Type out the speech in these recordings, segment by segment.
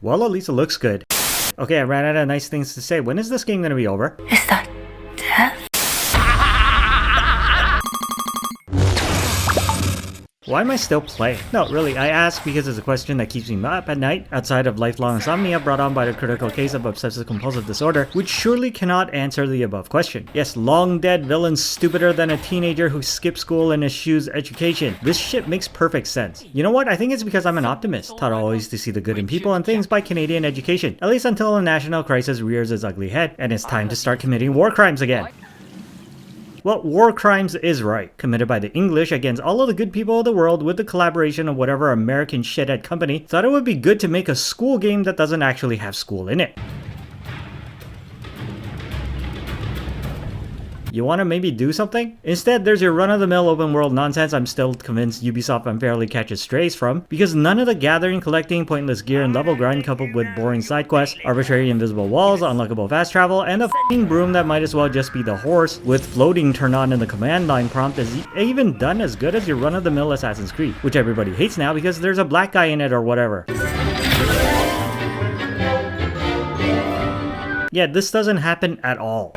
Well, at least it looks good. Okay, I ran out of nice things to say. When is this game gonna be over? Is that death? Why am I still playing? No, really, I ask because it's a question that keeps me up at night, outside of lifelong insomnia brought on by the critical case of obsessive-compulsive disorder, which surely cannot answer the above question. Yes, long-dead villain stupider than a teenager who skipped school and eschews education. This shit makes perfect sense. You know what? I think it's because I'm an optimist, taught always to see the good in people and things by Canadian education, at least until a national crisis rears its ugly head, and it's time to start committing war crimes again. Well, war crimes is right, committed by the English against all of the good people of the world with the collaboration of whatever American shithead company thought it would be good to make a school game that doesn't actually have school in it. You want to maybe do something? Instead, there's your run-of-the-mill open world nonsense I'm still convinced Ubisoft unfairly catches strays from, because none of the gathering, collecting, pointless gear, and level grind coupled with boring side quests, arbitrary invisible walls, unlockable fast travel, and a f***ing broom that might as well just be the horse with floating turn on in the command line prompt is even done as good as your run-of-the-mill Assassin's Creed, which everybody hates now because there's a black guy in it or whatever. Yeah, this doesn't happen at all.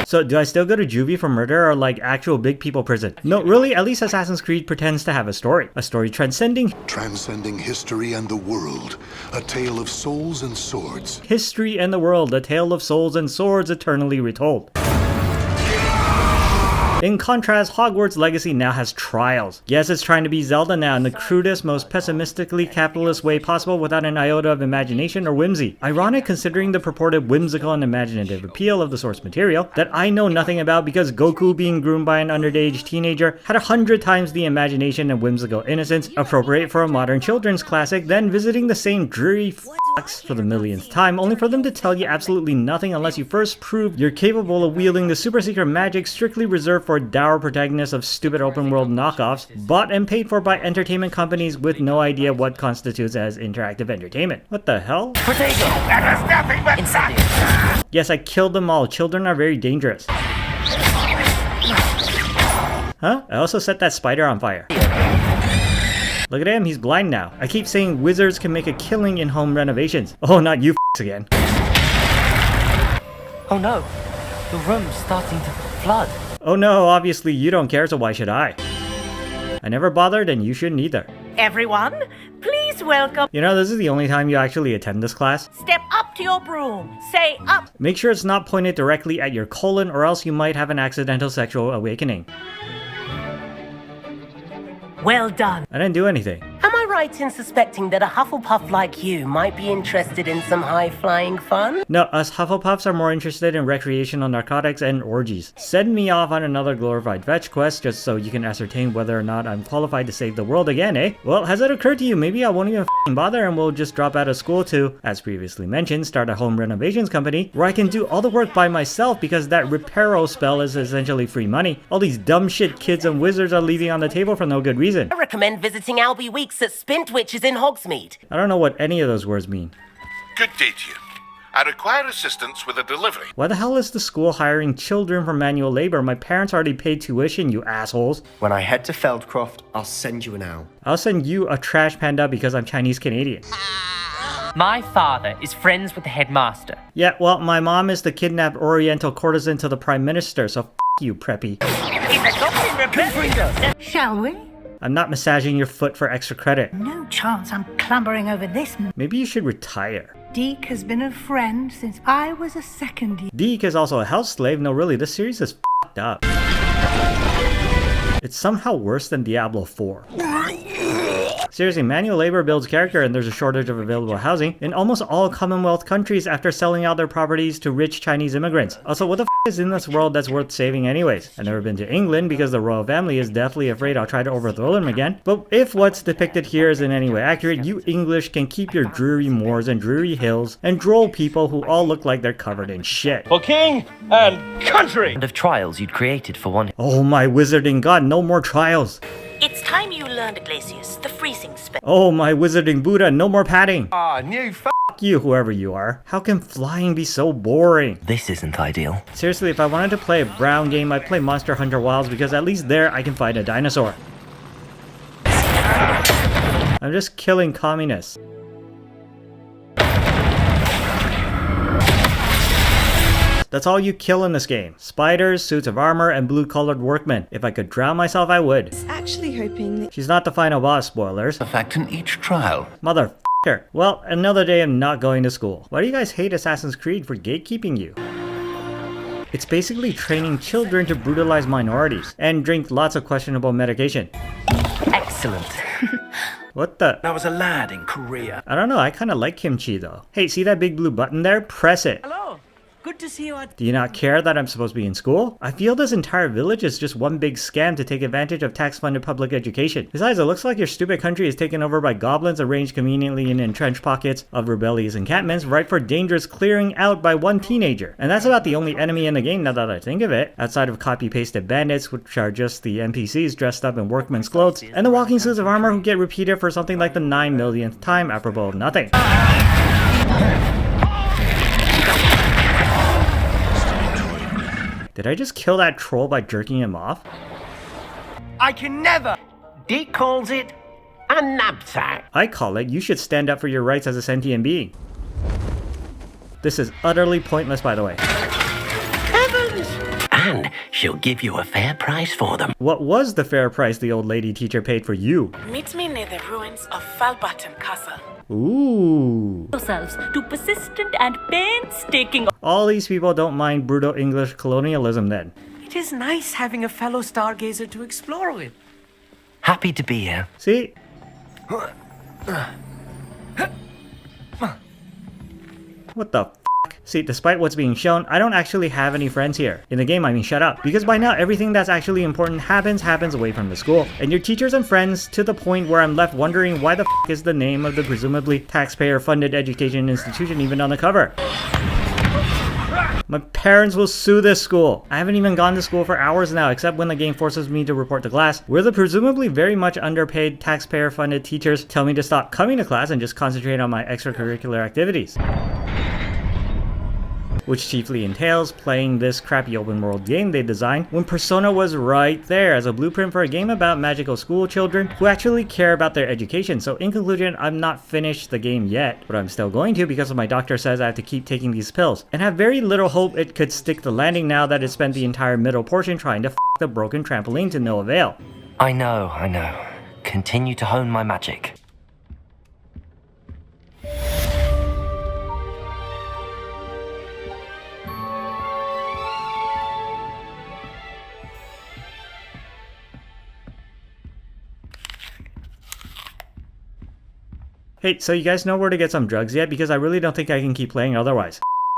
So do I still go to juvie for murder or like actual big people prison? No, really, at least Assassin's Creed pretends to have a story. A story transcending history and the world. A tale of souls and swords. History and the world, a tale of souls and swords eternally retold. In contrast, Hogwarts Legacy now has trials. Yes, it's trying to be Zelda now in the crudest, most pessimistically capitalist way possible without an iota of imagination or whimsy. Ironic considering the purported whimsical and imaginative appeal of the source material that I know nothing about because Goku being groomed by an underage teenager had 100 times the imagination and whimsical innocence appropriate for a modern children's classic, then visiting the same dreary f***s for the millionth time, only for them to tell you absolutely nothing unless you first prove you're capable of wielding the super secret magic strictly reserved for dour protagonists of stupid open world knockoffs, bought and paid for by entertainment companies with no idea what constitutes as interactive entertainment. What the hell? Potato! That is nothing but incendiary! Yes, I killed them all. Children are very dangerous. Huh? I also set that spider on fire. Look at him, he's blind now. I keep saying wizards can make a killing in home renovations. Oh, not you again. Oh no, the room's starting to flood. Oh no, obviously you don't care, so why should I? I never bothered and you shouldn't either. Everyone, please welcome. You know, this is the only time you actually attend this class. Step up to your broom. Say up. Make sure it's not pointed directly at your colon or else you might have an accidental sexual awakening. Well done. I didn't do anything. Am I right in suspecting that a Hufflepuff like you might be interested in some high-flying fun? No, us Hufflepuffs are more interested in recreational narcotics and orgies. Send me off on another glorified fetch quest just so you can ascertain whether or not I'm qualified to save the world again, eh? Well, has it occurred to you maybe I won't even f***ing bother and we'll just drop out of school to, as previously mentioned, start a home renovations company where I can do all the work by myself because that reparo spell is essentially free money. All these dumb shit kids and wizards are leaving on the table for no good reason. I recommend visiting Albie Weeks at Spintwitches in Hogsmeade. I don't know what any of those words mean. Good day to you. I require assistance with a delivery. Why the hell is the school hiring children for manual labor? My parents already paid tuition, you assholes. When I head to Feldcroft, I'll send you an owl. I'll send you a trash panda because I'm Chinese Canadian. My father is friends with the headmaster. Yeah, well, my mom is the kidnapped Oriental courtesan to the Prime Minister, so f*** you, preppy. Shall we? I'm not massaging your foot for extra credit. No chance I'm clambering over this. Maybe you should retire. Deke has been a friend since I was a second year. Deke is also a house slave. No, really, this series is f***ed up. It's somehow worse than Diablo 4. Seriously, manual labor builds character and there's a shortage of available housing in almost all Commonwealth countries after selling out their properties to rich Chinese immigrants. Also, what the f*** is in this world that's worth saving anyways? I've never been to England because the royal family is deathly afraid I'll try to overthrow them again. But if what's depicted here is in any way accurate, you English can keep your dreary moors and dreary hills and droll people who all look like they're covered in shit. For king and country! And of trials you'd created for one. Oh my wizarding god, no more trials. It's time you learned, Glacius, the freezing spell. Oh my wizarding Buddha, no more padding. New F you, whoever you are. How can flying be so boring? This isn't ideal. Seriously, if I wanted to play a brown game, I'd play Monster Hunter Wilds because at least there I can fight a dinosaur. I'm just killing communists. That's all you kill in this game. Spiders, suits of armor, and blue-colored workmen. If I could drown myself, I would. Actually hoping that... She's not the final boss, spoilers. A fact in each trial. Motherfucker. Well, another day of not going to school. Why do you guys hate Assassin's Creed for gatekeeping you? It's basically training children to brutalize minorities and drink lots of questionable medication. Excellent. What the? I was a lad in Korea. I don't know, I kinda like kimchi though. Hey, see that big blue button there? Press it. Hello. Good to see you. Do you not care that I'm supposed to be in school? I feel this entire village is just one big scam to take advantage of tax-funded public education. Besides, it looks like your stupid country is taken over by goblins arranged conveniently in entrenched pockets of rebellious encampments, ripe for dangerous clearing out by one teenager. And that's about the only enemy in the game now that I think of it, outside of copy-pasted bandits, which are just the NPCs dressed up in workmen's clothes, and the walking suits of armor who get repeated for something like the 9 millionth time apropos of nothing. Did I just kill that troll by jerking him off? I can never. Deke calls it a knapsack. I call it you should stand up for your rights as a sentient being. This is utterly pointless, by the way. Heavens! And she'll give you a fair price for them. What was the fair price the old lady teacher paid for you? Meet me near the ruins of Falbutton Castle. Ooh. Yourselves to persistent and painstaking... All these people don't mind brutal English colonialism then. It is nice having a fellow stargazer to explore with. Happy to be here. See? What the f***? See, despite what's being shown, I don't actually have any friends here. In the game, I mean shut up. Because by now, everything that's actually important happens away from the school. And your teachers and friends to the point where I'm left wondering why the f*** is the name of the presumably taxpayer-funded education institution even on the cover. My parents will sue this school. I haven't even gone to school for hours now, except when the game forces me to report to class, where the presumably very much underpaid taxpayer-funded teachers tell me to stop coming to class and just concentrate on my extracurricular activities. Which chiefly entails playing this crappy open world game they designed when Persona was right there as a blueprint for a game about magical school children who actually care about their education. So in conclusion, I'm not finished the game yet, but I'm still going to because my doctor says I have to keep taking these pills, and have very little hope it could stick the landing now that it spent the entire middle portion trying to f*** the broken trampoline to no avail. I know. Continue to hone my magic. Hey, so you guys know where to get some drugs yet? Because I really don't think I can keep playing otherwise.